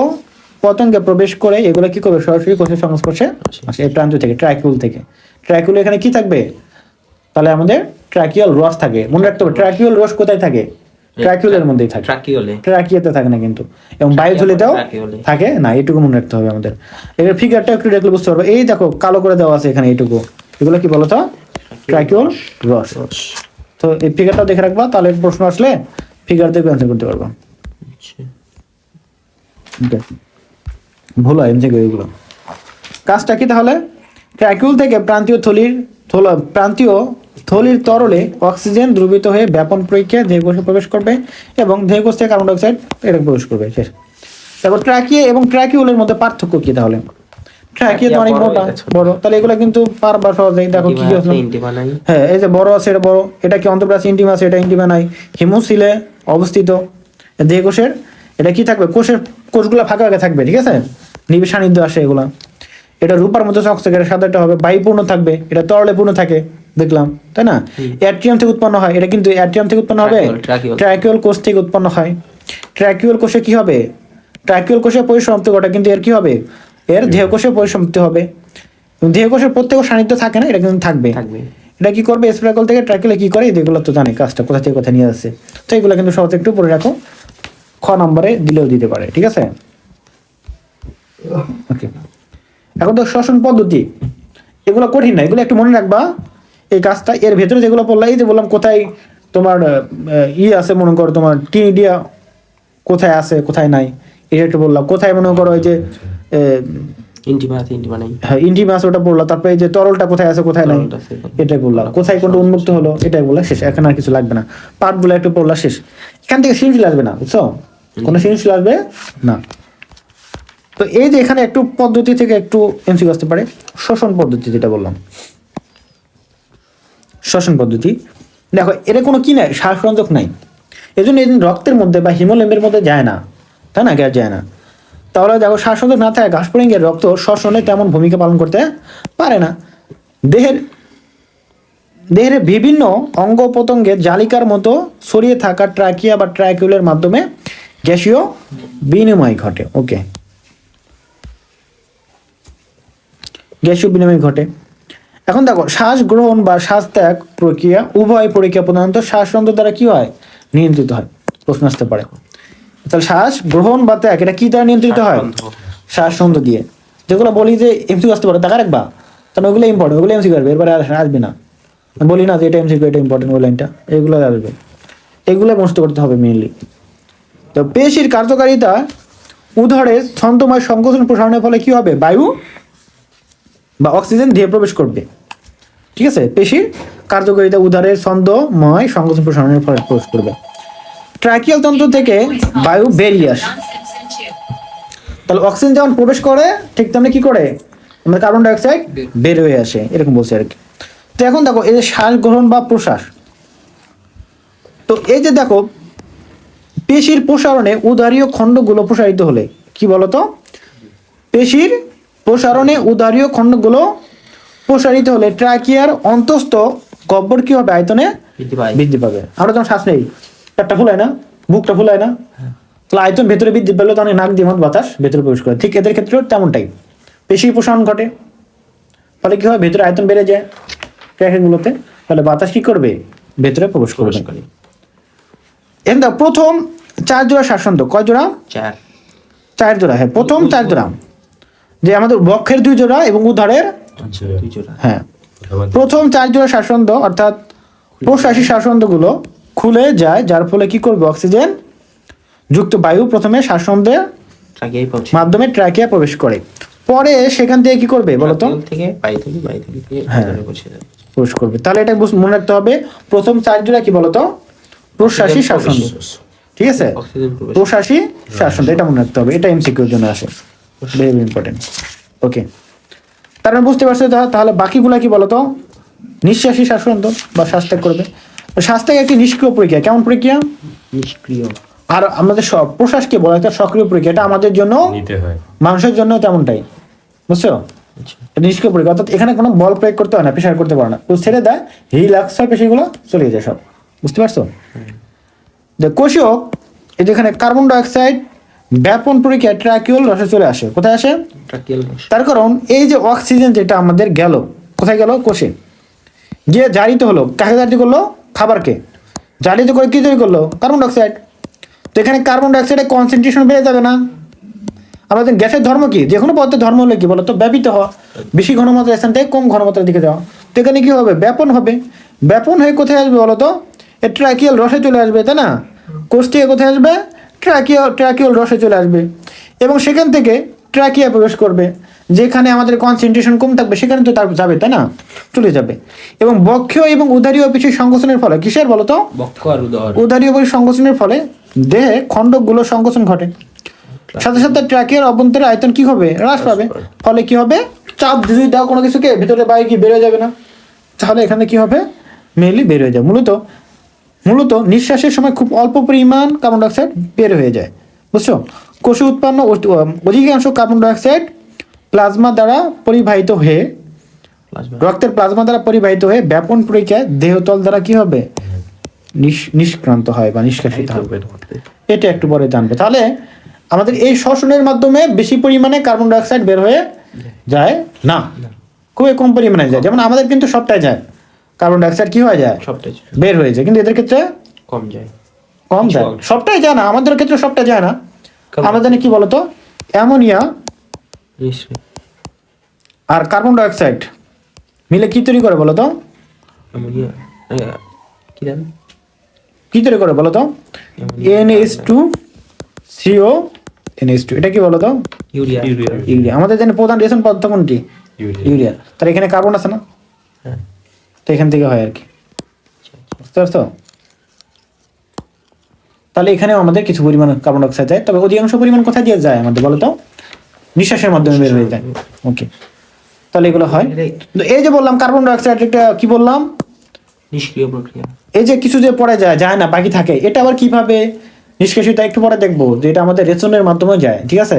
পতঙ্গে প্রবেশ করে এগুলো কি করবে? সরাসরি কোষের সংস্পর্শে আসে, এই প্রান্ত থেকে, ট্রাকিউল থেকে। ট্রাকিউল এখানে কি থাকবে? তাহলে আমাদের ট্রাকিয়াল রস থাকে, মনে রাখতে হবে। ট্রাকিউল রস কোথায় থাকে? ট্রাকিউলের মধ্যেই থাকে, ট্রাকিয়াতে থাকে না কিন্তু, এবং বায়ুথলিতেও থাকে না, এইটুকু মনে রাখতে হবে আমাদের। এর ফিগারটা একটু দেখলে বুঝতে পারবো। এই দেখো কালো করে দেওয়া আছে এখানে, এইটুকু, এগুলো কি বলতো? ট্রাকিউল রস। তো এই ফিগারটাও দেখে রাখবা, তাহলে প্রশ্ন আসলে ফিগার দেখে অ্যান্সার করতে পারবো। ভুল হয় এমসিকিউ এগুলো। কাজটা কি তাহলে? ট্রাকিউল থেকে প্রান্তীয় থলির তরলে অক্সিজেন দ্রবীভূত হয়ে ব্যাপন প্রক্রিয়ায় দেহকোষে প্রবেশ করবে এবং দেহকোষ থেকে কার্বন ডাইঅক্সাইড এটা প্রবেশ করবে, শেষ। তারপর ট্রাকিয়া এবং ট্রাকিউলের মধ্যে পার্থক্য কি তাহলে? ট্রাকিয়া তো অনেক মোটা বড়, তাহলে এগুলো কিন্তু পারবা সহজেই। দেখো কি আছে, হ্যাঁ এই যে বড় আছে এটা বড়, এটা কি অন্তঃপ্রাচীর ইন্টিমা আছে, এটা ইন্টিমা নাই, হিমোসিলে অবস্থিত দেহকোষের। এটা কি থাকবে? কোষগুলো ফাঁকা ফাঁকা থাকবে, ঠিক আছে? নিবিড় সান্নিধ্য আসে এগুলা। এটা রূপার মধ্যে চকচকে, এটা সাদাটা হবে, বায়ুপূর্ণ থাকবে, এটা তরলে পূর্ণ থাকে, দেখলাম তাই না? অ্যাট্রিয়াম থেকে উৎপন্ন হয়, এটা কিন্তু অ্যাট্রিয়াম থেকে উৎপন্ন হবে, ট্রাকিউল কোষ থেকে উৎপন্ন হয়। ট্রাকিউল কোষে কি হবে? ট্রাকিউল কোষে পরিসমাপ্তি ঘটে, কিন্তু এর কি হবে? এর দেহকোষে পরিসমাপ্তি হবে। দেহকোষের প্রত্যেক সান্নিধ্য থাকে না, এটা কিন্তু থাকবে। এটা কি করবে? স্পাইরাকল থেকে ট্রাকিউলে কি করে? এগুলো তো জানে কাজটা, কোথা থেকে কোথায় নিয়ে আসছে। তো এগুলো কিন্তু সহজে একটু পড়ে রাখো, খ নম্বরে দিলেও দিতে পারে, ঠিক আছে? ওকে, এখন তো শ্বসন পদ্ধতি, এগুলো কঠিন না, এগুলো একটু মনে রাখবা এই কাজটা। এর ভেতরে যেগুলো বললাম, এই যে বললাম কোথায় তোমার আছে, মনে করো তোমার টিনিডিয়া কোথায় আছে কোথায় নাই, এটা একটু বললাম। কোথায় মনে করো এই যে ইন্টিমা আছে, ওটা বললাম। তারপরে এই যে তরলটা কোথায় আছে কোথায় নাই, এটাই বললাম। কোথায় কোনটা উন্মুক্ত হলো, এটাই বললাম, শেষ। এখন আর কিছু লাগবে না, পার্টগুলো একটু পড়লা, শেষ। এখান থেকে সৃজনশীল আসবে না, বুঝছো? কোনো সৃজনশীল আসবে না। তো এই যে এখানে একটু পদ্ধতি থেকে একটু এমসিকিউ আসতে পারে। শ্বসন পদ্ধতি যেটা বললাম, শ্বসন পদ্ধতি দেখো, এটা কোনো কি নাই, শ্বাসরঞ্জক নাই, এই জন্য রক্তের মধ্যে বা হিমোলিম্বের মধ্যে যায় না, তাই না? গ্যাস যায় না। তাহলে দেখো শ্বাসরঞ্জক না থাকে ঘাসফড়িঙ্গের রক্ত শ্বসনে তেমন ভূমিকা পালন করতে পারে না। দেহের বিভিন্ন অঙ্গ প্রত্যঙ্গের জালিকার মতো ছড়িয়ে থাকা ট্রাকিয়া বা ট্রাকিউলের মাধ্যমে গ্যাসীয় বিনিময় ঘটে। ওকে, গ্যাসীয় বিনিময় ঘটে। এখন দেখো শ্বাস গ্রহণ বা শ্বাস ত্যাগ প্রক্রিয়া, উভয় প্রক্রিয়া প্রধানত শ্বাসযন্ত্র দ্বারা কি হয়? নিয়ন্ত্রিত হয়। প্রশ্ন আসতে পারে, তাহলে শ্বাস গ্রহণ বা ত্যাগ এটা কি দ্বারা নিয়ন্ত্রিত হয়? শ্বাসযন্ত্র দিয়ে। যেগুলো বলি যে এমসিকিউ আসতে পারে, দেখা রাখবা, কারণ ওগুলো ইম্পর্টেন্ট, ওগুলো এমসিকিউ আসবে, এরপরে আসবে না। বলি না যে এটা এমসিকিউ, এটা ইম্পর্টেন্ট, ওই লাইনটা, এগুলো আসবে, এগুলো মুখস্থ করতে হবে মেইনলি। তো পেশির কার্যকারিতা, উদরের ছন্দময় সংকোচন প্রসারণের ফলে কি হবে? বায়ু বা অক্সিজেন দেহে প্রবেশ করবে, ঠিক আছে? পেশির কার্যকারিতা, উদরের ছন্দময় সংকোচন প্রসারণের ফলে প্রবেশ করবে। ট্রাকিয়াল তন্ত্র থেকে বায়ু বেরিয়ে আসে, তাহলে অক্সিজেন যেমন প্রবেশ করে ঠিক তেমনি কি করে? আমাদের কার্বন ডাইঅক্সাইড বের হয়ে আসে, এরকম বলছে আর কি। তো এখন দেখো এই যে শ্বাস গ্রহণ বা প্রশ্বাস, তো এই যে দেখো পেশির প্রসারণে উদারীয় খণ্ডগুলো প্রসারিত হলে, কি বলতো? পেশির প্রসারণে উদারীয় খণ্ডগুলো প্রসারিত হলে ট্রাকিয়ার অন্তস্থ গহ্বর কি হবে? আয়তনে বৃদ্ধি পাবে। আমরা যখন শ্বাস নেই, পেটটা ফুলায় না, বুকটা ফুলায় না, তাহলে আয়তন ভেতরে বৃদ্ধি পেলে তখন নাক দিয়ে বাতাস ভেতরে প্রবেশ করে। ঠিক এদের ক্ষেত্রেও তেমনটাই, পেশি প্রসারণ ঘটে, ফলে কি হয়? ভেতরে আয়তন বেড়ে যায় ট্র্যাকেগুলোতে, ফলে বাতাস কি করবে? ভেতরে প্রবেশ করবে। এখন দেখো, প্রথম 4 জোড়া শ্বাসতন্ত্র, কয় জোড়া? 4 জোড়া। হ্যাঁ, প্রথম 4 জোড়া, যে আমাদের বক্ষের 2 জোড়া এবং উদরের 2 জোড়া। হ্যাঁ, প্রথম 4 জোড়া শ্বাসতন্ত্র অর্থাৎ প্রশ্বাসী শ্বাসতন্ত্রগুলো খুলে যায়, যার ফলে কি করবে? অক্সিজেন যুক্ত বায়ু প্রথমে শ্বাসতন্ত্রের মাধ্যমে ট্রাকিয়া প্রবেশ করে, পরে সেখান থেকে কি করবে বলতো? প্রবেশ করবে। তাহলে এটা মনে রাখতে হবে, প্রথম 4 জোড়া কি বলতো? প্রশ্বাসী শ্বাসতন্ত্র। ঠিক আছে, প্রশ্বাসী শ্বাসতন্ত্র, এটা মনে রাখতে হবে। এটা এমসিকিউর জন্য আসে, ভেরি ইম্পর্টেন্ট। ওকে, তার মানে বুঝতে পারছো? তাহলে বাকিগুলা কি বলতো? নিঃশ্বাসী শ্বাসতন্ত্র বা শ্বাস ত্যাগ করবে। শ্বাস ত্যাগ একটি নিষ্ক্রিয় প্রক্রিয়া। কেমন প্রক্রিয়া? নিষ্ক্রিয়। আর আমাদের সব প্রশ্বাসকে বলা একটা সক্রিয় প্রক্রিয়া, এটা আমাদের জন্য নিতে হয়, মানুষের জন্য তেমনটাই, বুঝছো? এটা নিষ্ক্রিয় প্রক্রিয়া, অর্থাৎ এখানে কোনো বল প্রয়োগ করতে হয় না, প্রেশার করতে পারে না, তো ছেড়ে দেয়, রিল্যাক্স হয়, পেশিগুলো চলে যায় সব। বুঝতে পারছো? যে কোষীয়, এই যেখানে কার্বন ডাইঅক্সাইড ব্যাপন প্রক্রিয়া ট্রাকিউল রসে চলে আসে। কোথায় আসে? তার কারণ এই যে অক্সিজেন যেটা আমাদের গেল, কোথায় গেল? কোষে গিয়ে জারিত হলো। কাকে জারিত করলো? খাবারকে জারিত করে কি তৈরি করলো? Carbon dioxide. তো এখানে কার্বন ডাইঅক্সাইডের কনসেন্ট্রেশন বেড়ে যাবে না? আমাদের গ্যাসের ধর্ম কি? যে কোনো পদার্থের ধর্ম হলে কি বলতো? ব্যাপিত হওয়া, বেশি ঘনমাত্রার স্থান থেকে কম ঘনমাত্রার দিকে যাওয়া। তো এখানে কি হবে? ব্যাপন হবে। ব্যাপন হয়ে কোথায় আসবে বলতো? ট্রাকিয়াল রসে চলে আসবে, তাই না? কোষ থেকে কোথায় আসবে? ট্রাকিয়াল রসে চলে আসবে, এবং সেখান থেকে ট্রাকিয়া প্রবেশ করবে। যেখানে আমাদের কনসেন্ট্রেশন কম থাকবে সেখানে তো তার যাবে, তাই না? চলে যাবে। এবং বক্ষীয় এবং উদারীয় পেশির সংকোচনের ফলে, কিসের বলতো? উদারীয় পেশির সংকোচনের ফলে দেহে খণ্ডকগুলো সংকোচন ঘটে, সাথে সাথে ট্রাকিয়ার অভ্যন্তরে আয়তন কি হবে? হ্রাস পাবে। ফলে কি হবে? চাপ যদি দাও কোনো কিছুকে, ভিতরে বাইরে কি বেরোয় যাবে না? তাহলে এখানে কি হবে? মেনলি বের হয়ে যায়। মূলত নিঃশ্বাসের সময় খুব অল্প পরিমাণ কার্বন ডাইঅক্সাইড বের হয়ে যায়, বুঝছো? কোষে উৎপন্ন অধিকাংশ কার্বন ডাইঅক্সাইড প্লাজমা দ্বারা পরিবাহিত হয়ে, রক্তের প্লাজমা দ্বারা পরিবাহিত হয়ে ব্যাপন প্রক্রিয়ায় দেহতল দ্বারা কি হবে? নিষ্ক্রান্ত হয় বা নিষ্কাশিত হবে। এটা একটু পরে জানবে। তাহলে আমাদের এই শ্বসনের মাধ্যমে বেশি পরিমাণে কার্বন ডাইঅক্সাইড বের হয়ে যায় না, খুবই কম পরিমাণে যায়। যেমন আমাদের কিন্তু সবটাই যায়, কার্বন ডাইঅক্সাইড কি হয়ে যায়? বের হয়ে যায়, কিন্তু এদের ক্ষেত্রে কম যায়। সবটাই যায় না, আমাদের ক্ষেত্রে সবটাই যায় না। আমাদের কি বলতো? অ্যামোনিয়া আর কার্বন ডাইঅক্সাইড মিলে কি তৈরি করে বলতো? কি তৈরি করে বলতো? NH2CO NH2, এটা কি বলতো? ইউরিয়া। আমাদের জানি প্রধান রেশন পদার্থ কোনটি? ইউরিয়া। তার এখানে কার্বন আছে না, তো এখান থেকে হয় আর কি, বুঝতে পারছো? তাহলে এখানেও আমাদের কিছু পরিমাণ কার্বন ডাইঅক্সাইড যায়, তবে অধিকাংশ পরিমাণ কোথায় দিয়ে যায় আমাদের বলতো? নিঃশ্বাসের মাধ্যমে বের হয়ে যায়। ওকে, তাহলে এগুলো হয়। এই যে বললাম কার্বন ডাইঅক্সাইড, এটা কি বললাম? নিষ্ক্রিয় প্রক্রিয়া। এই যে কিছু যে পরে যায় না, বাকি থাকে, এটা আবার কিভাবে নিষ্কাশিত একটু পরে দেখবো, যে এটা আমাদের রেশনের মাধ্যমে যায়। ঠিক আছে,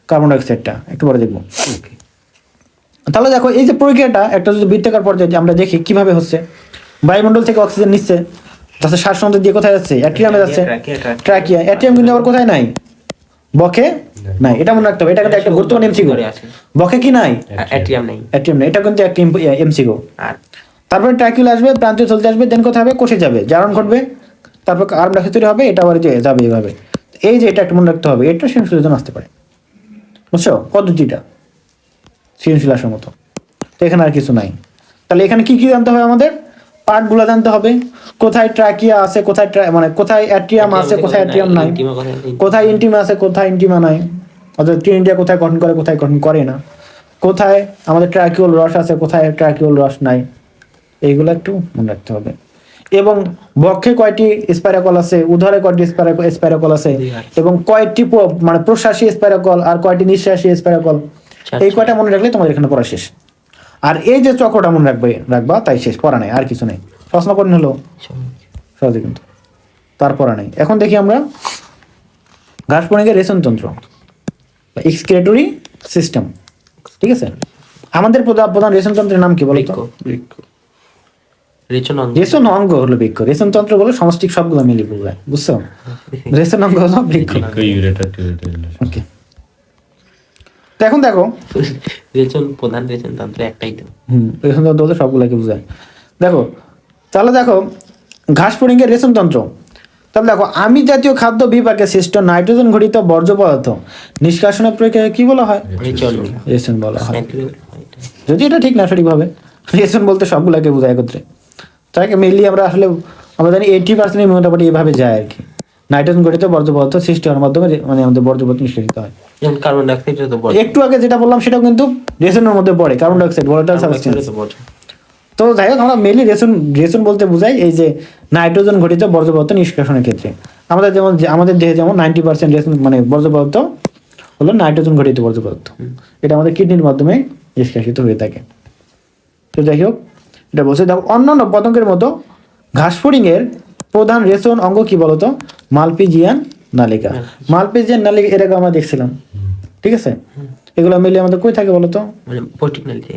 কার্বন ডাইঅক্সাইডটা একটু পরে দেখবো। তাহলে দেখো, এই যে প্রক্রিয়াটা একটা যদি বৃত্তাকার পর্যায়ে আমরা দেখি কিভাবে হচ্ছে। বায়ুমণ্ডল থেকে অক্সিজেন নিচ্ছে, তাছাড়া শ্বাসতন্ত্র দিয়ে কোথায় যাচ্ছে? অ্যাট্রিয়ামে যাচ্ছে। ট্রাকিয়া, অ্যাট্রিয়াম কিন্তু আবার কোথায় নাই? বক্ষে নাই। এটা মনে রাখতে হবে, এটা কিন্তু একটা গুরুত্বপূর্ণ এমসিকিউ। বক্ষে কি নাই? অ্যাট্রিয়াম নাই। এটা কিন্তু একটা এমসিকিউ। তারপরে ট্রাকিউল আসবে, প্রান্তীয় থলিতে আসবে, দেন কোথায় হবে? কোষে যাবে, জারণ ঘটবে, তারপর কার্বন ডাইঅক্সাইড তৈরি হবে, এটা আবার যাবে এইভাবে। এই যে এটা একটা মনে রাখতে হবে, এটা সৃজনশীলের জন্য আসতে পারে, বুঝছো পদ্ধতিটা? সৃজনশীল আসার মতো। তো এখানে আর কিছু নাই। তাহলে এখানে কি কি জানতে হবে আমাদের? পার্টগুলো জানতে হবে, কোথায় ট্রাকিয়া আছে, কোথায় মানে কোথায় অ্যাট্রিয়াম আছে, কোথায় অ্যাট্রিয়াম নাই, কোথায় ইন্টিমা আছে, কোথায় ইন্টিমা নাই, অর্থাৎ ট্রিনিটিয়া কোথায় গঠন করে, কোথায় গঠন করে না, কোথায় আমাদের ট্রাকিউল রস আছে, কোথায় ট্রাকিউল রস নাই, এইগুলো একটু মনে রাখতে হবে। এবং বক্ষে কয়টি স্পাইরাকল আছে, উদরে কয়টি স্পাইরাকল আছে, এবং কয়টি মানে প্রশ্বাসী স্পাইরাকল আর কয়টি নিঃশ্বাসী স্পাইরাকল, এই কয়টা মনে রাখলে তোমাদের এখানে পড়া শেষ। আর এই যে চক্রটা মনে রাখবা, তাই শেষ, পড়া নেই, আর কিছু নেই। প্রশ্ন করেন হলো সহজে, কিন্তু তার পড়া নেই। এখন দেখি আমরা ঘাসফড়িংয়ের রেশনতন্ত্র, এক্সক্রিটরি সিস্টেম। ঠিক আছে, আমাদের প্রধান রেশনতন্ত্রের নাম কি বলতো? রেচন অঙ্গ রেশন অঙ্গ হলো বৃক্ষ, রেশন তন্ত্র বলে সমষ্টিক সবগুলো মিলিয়ে বোঝায়, বুঝছো? রেশন অঙ্গ হলো বৃক্ষ। ইউরেটার টিউরেটার ওকে, তো এখন দেখো রেচন প্রধান রেচন তন্ত্র একটাই তো। রেশন তন্ত্র বলতে সবগুলোকে বোঝায়। দেখো তাহলে দেখো ঘাস ফড়িংয়ের রেশন তন্ত্র, তাহলে দেখো আমি জাতীয় খাদ্য বিপাকে সৃষ্ট নাইট্রোজেন ঘটিত বর্জ্য পদার্থ নিষ্কাশনের প্রক্রিয়া কি বলা হয়? রেচন রেশন বলা হয়। ম্যাটেরিয়াল যদি এটা ঠিক না সঠিকভাবে, রেশন বলতে সবগুলোকে বোঝায় একত্রে। তাই মেনলি আমরা আসলে আমরা জানি 80% মোটামুটি এভাবে যায় আর কি, নাইট্রোজেন ঘটিত বর্জ্য পদার্থ সৃষ্টি হওয়ার মাধ্যমে মানে আমাদের বর্জ্য পদার্থ নিষ্কাশিত হয়। যেমন কার্বন ডাইঅক্সাইড তো বড়, একটু আগে যেটা বললাম সেটাও কিন্তু রেশনের মধ্যে পড়ে, কার্বন ডাইঅক্সাইড ভোলাটাইল সাবস্টেন্স। তো বড়। তো যাই হোক আমরা মেনলি রেশন বলতে বোঝাই এই যে নাইট্রোজেন ঘটিত বর্জ্য পদার্থ নিষ্কাশনের ক্ষেত্রে আমাদের যেমন আমাদের দেহে যেমন 90% রেশন মানে বর্জ্য পদার্থ হলো নাইট্রোজেন ঘটিত বর্জ্য পদার্থ, এটা আমাদের কিডনির মাধ্যমে নিষ্কাশিত হয়ে থাকে। তো যাই হোক এটা বলছে, দেখো অন্যান্য পতঙ্গের মতো ঘাসফড়িংয়ের প্রধান রেশন অঙ্গ কি বলতো? মালপিজিয়ান নালিকা। মালপিজিয়ান নালিকা এর আগে আমরা দেখছিলাম, ঠিক আছে? এগুলো মিলে আমাদের কই থাকে বলতো? মানে পৌষ্টিক নালীতে।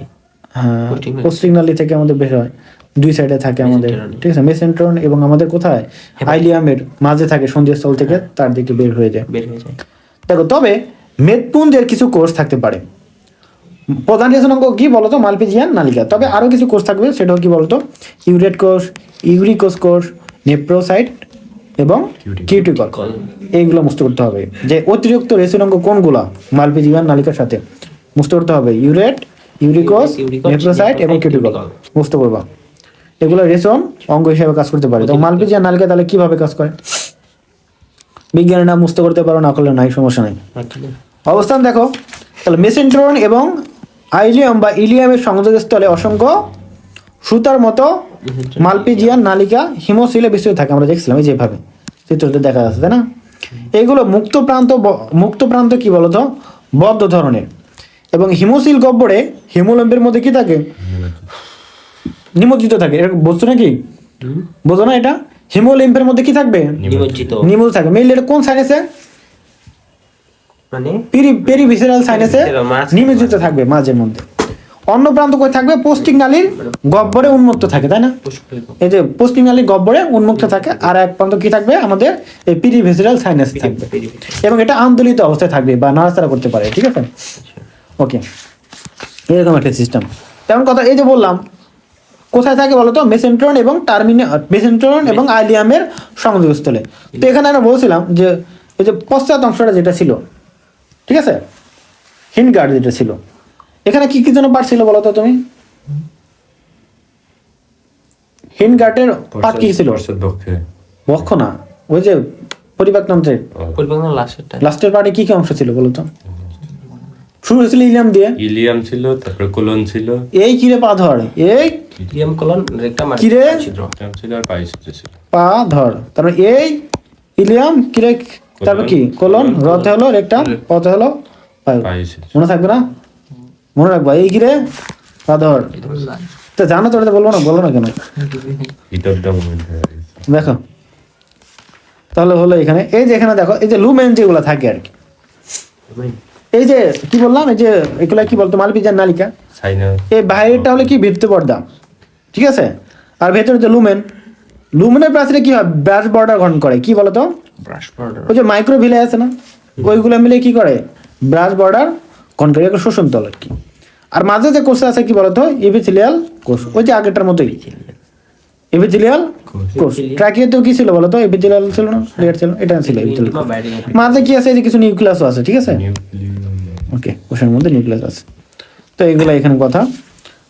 হ্যাঁ, পৌষ্টিক নালী। পৌষ্টিক নালী থেকে আমাদের বের হয়, দুই সাইডে থাকে আমাদের, মেসেন্টেরন। ঠিক আছে? মেসেন্ট্রন এবং আমাদের কোথায় আইলিয়ামের মাঝে থাকে, সন্ধিস্থল থেকে তার দিকে বের হয়ে যায়। বের হয়ে যায়। দেখো তবে মেদপুঞ্জের কিছু কোষ থাকতে পারে। প্রধান রেশন অঙ্গ কি বলতো? মালপিজিয়ান নালিকা। তবে আরো কিছু কোষ থাকবে, সেটাও কি বলতো? ইউরেট কোষ, ইউরিকোস কোষ, নেপ্রোসাইট এবং কিউটিকল। এইগুলো মুক্ত করতে হবে। যে অতিরিক্ত রেশন অঙ্গ কোনগুলা মালপিজিয়ান নালিকার সাথে মুক্ত করতে হবে? ইউরেট, ইউরিকোস, ইউরিকোস, নেপ্রোসাইট এবং কিউটিকল মুক্ত করবা। এগুলো রেশন অঙ্গ হিসেবে কাজ করতে পারে। তো মালপিজিয়ান নালিকা তাহলে কিভাবে কাজ করে? বিজ্ঞানের নাম মুক্ত করতে পারো, না করলে নাই, সমস্যা নাই। অবস্থান দেখো তাহলে মেসেন্ট্রন এবং আইলিয়াম বা ইলিয়ামের সংযোগস্থলে অসংখ্য সুতার মতো মালপিজিয়ান নালিকা হিমোসিলে বিস্তৃত থাকে, আমরা দেখছিলাম এই যেভাবে চিত্রতে দেখা যাচ্ছে, তাই না? এইগুলো মুক্ত প্রান্ত কি বলতো? বদ্ধ ধরনের। এবং হিমোসিল গহ্বরে হিমোলম্বের মধ্যে কি থাকে? নিমজ্জিত থাকে। এরকম বলছো নাকি? বোঝো না এটা? হিমোলিম্ফের মধ্যে কি থাকবে? নিমজ্জিত নিমজ্জিত থাকে। মেইনলি এটা কোন সাইনাসে? মানে পেরিভিসেরাল সাইনাসে মাঝখানে। নিমজ্জিত থাকবে মাঝের মধ্যে। অন্য প্রান্ত কই থাকবে? পৌষ্টিক নালীর গহ্বরে উন্মুক্ত থাকে, তাই না? পুষ্করিত। এই যে পৌষ্টিক নালীর গহ্বরে উন্মুক্ত থাকে, আর এক প্রান্ত কি থাকবে? আমাদের এই পেরিভিসেরাল সাইনাস থাকবে, এবং এটা আন্দোলিত অবস্থায় থাকবে বা নাড়াচাড়া করতে পারে, ঠিক আছে? ওকে, এরকম একটা সিস্টেম। তেমন কথা এই যে বললাম কোথায় থাকে বলতো? মেসেন্ট্রন এবং মেসেন্ট্রন এবং আইলিয়ামের সংযোগস্থলে। তো এখানে আমরা বলছিলাম যে এই যে পশ্চাৎ অংশটা যেটা ছিল, ঠিক আছে, হিনগার্ড যেটা ছিল, এখানে কি কি জন্য পার্ট ছিল বলতো তুমি? হিনগার্ডের পার্ট কি ছিল? বক্ষ না, ওই যে পরিপাকতন্ত্রের পরিপাকতন্ত্র লাস্টেরটা। লাস্টের পার্টে কি কি অংশ ছিল বলতো? শুরু হয়েছিল ইলিয়াম দিয়ে। ইলিয়াম ছিল, তারপরে কোলন ছিল, এই কিরে পা ধর, এই ইলিয়াম কোলন রেক্টাম আর কিরে? ছিদ্র। ছিল আর পাইছিস ছিল। পা ধর, তারপর এই ইলিয়াম কিরে, তারপর কি কোলন, রথে হলো রেক্টাম, পথে হলো পায়ু। পাইছিস। মনে থাকবে না? মনে রাখবা, এই কিরে পা ধর। তো জানো তো, এটা বলবো না, বলো না কেন? হিট অফ দ্য মোমেন্ট হয়ে গেছে। দেখো তাহলে হলো এখানে এই যে এখানে দেখো এই যে লুমেন যেগুলো থাকে আর কি, এই যে কি বললাম, এই যে এগুলা কি বলতো? মালপিজিয়ান নালিকা। সাইনাস। এই বাইরেটা হলে কি? ভিত্তি পর্দা, ঠিক আছে? আর ভেতরে যে লুমেন, লুমেনের প্রাচীরে কি হয়? ব্রাশ বর্ডার গঠন করে, কি বলতো? Brush powder. ওই যে মাইক্রোভিলাই আছে না, ওইগুলো মিলে কি করে? ব্রাশ বর্ডার গঠন করে, একটা শোষণ তল আর কি। আর মাঝে যে কোষ আছে কি বলতো? এপিথেলিয়াল কোষ, ওই যে আগেরটার মতোই এপিথেলিয়াল কোষ। ট্রাকিয়াতেও কি ছিল বলতো? এপিথেলিয়াল ছিল না, লেয়ার ছিল, এটা ছিল এপিথেলিয়াল কোষ। মাঝে কি আছে? এই যে কিছু নিউক্লিয়াসও আছে, ঠিক আছে? ওকে, কোষের মধ্যে নিউক্লিয়াস আছে। তো এইগুলো এখানে কথা।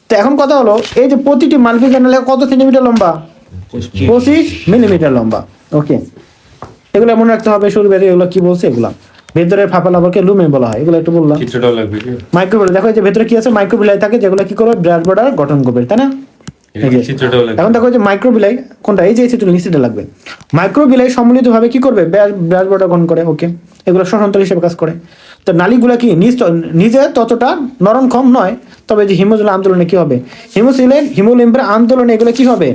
তো এখন কথা হলো এই যে প্রতিটি মালপিজিয়ান নালিকা কত সেন্টিমিটার লম্বা? 25 মিলিমিটার লম্বা। ওকে, এগুলো মনে রাখতে হবে। শুরু বেরিয়ে এগুলো কি বলছে? এগুলা ভেতরের ফাঁপা লাভারকে লুমেন বলা হয়, এগুলো একটু বললাম। চিত্রটাও লাগবে কি? মাইক্রোভিলাই, দেখো এই যে ভেতরে কি আছে? মাইক্রোভিলাই থাকে, যেগুলো কি করবে? ব্রাশ বর্ডার গঠন করবে, তাই না? চিত্রটাও লাগবে। এখন দেখো যে মাইক্রোবিলাই কোনটা? এই যে চিত্র নিচেটা লাগবে। মাইক্রোবিলাই সম্মিলিত ভাবে কি করবে? ব্রাশ বর্ডার গঠন করে। ওকে, এগুলো শ্বসনতল হিসেবে কাজ করে। তো নালীগুলা কি নিজে ততটা নরমক্ষম নয়, তবে যে হিমোজুল আন্দোলনে কি হবে? হিমোলিম্ফের আন্দোলনে এগুলো কি হবে?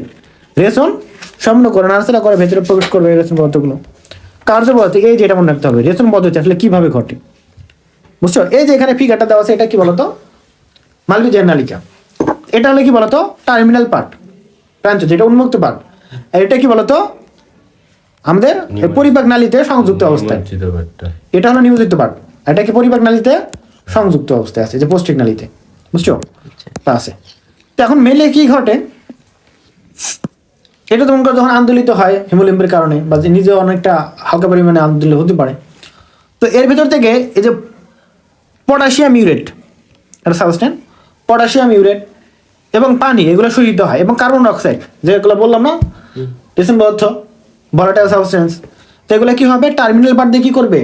রেশন সম্পন্ন করে, নাড়াচাড়া করে, ভেতরে প্রবেশ করবে এই রেশন পদার্থগুলো। কার্যপদ্ধতি এই যে এটা মনে রাখতে হবে, রেশন পদ্ধতি আসলে কিভাবে ঘটে, বুঝছো? এই যে এখানে ফিগারটা দেওয়া আছে, এটা কি বলতো? মালপিজিয়ান নালিকা। এটা হলে কি বলতো? টার্মিনাল পার্ট, প্রান্ত যেটা উন্মুক্ত পার্ট, আর এটা কি বলতো আমাদের এই পরিপাক নালীতে সংযুক্ত অবস্থায়, নিমজ্জিত পার্টটা। এটা হলো নিমজ্জিত পার্ট, এটা কি পরিপাক নালীতে সংযুক্ত অবস্থায় আছে, যে পৌষ্টিক নালীতে, বুঝছো? তা আছে। তো এখন মেলে কি ঘটে, এটা তোমার যখন আন্দোলিত হয় হিমোলিম্বের কারণে বা যে নিজে অনেকটা হালকা পরিমাণে আন্দোলিত হতে পারে, তো এর ভিতর থেকে এই যে পটাশিয়াম ইউরেট, একটা সাবস্টেন্স, পটাশিয়াম ইউরেট এবং পানি এগুলো শোষিত হয়, এবং কার্বন ডাইঅক্সাইড যেগুলো বললাম না রেশন পদার্থ, ভলাটাইল সাবস্টেন্স, তো এগুলো কি হবে টার্মিনাল পার্ট দিয়ে কি করবে,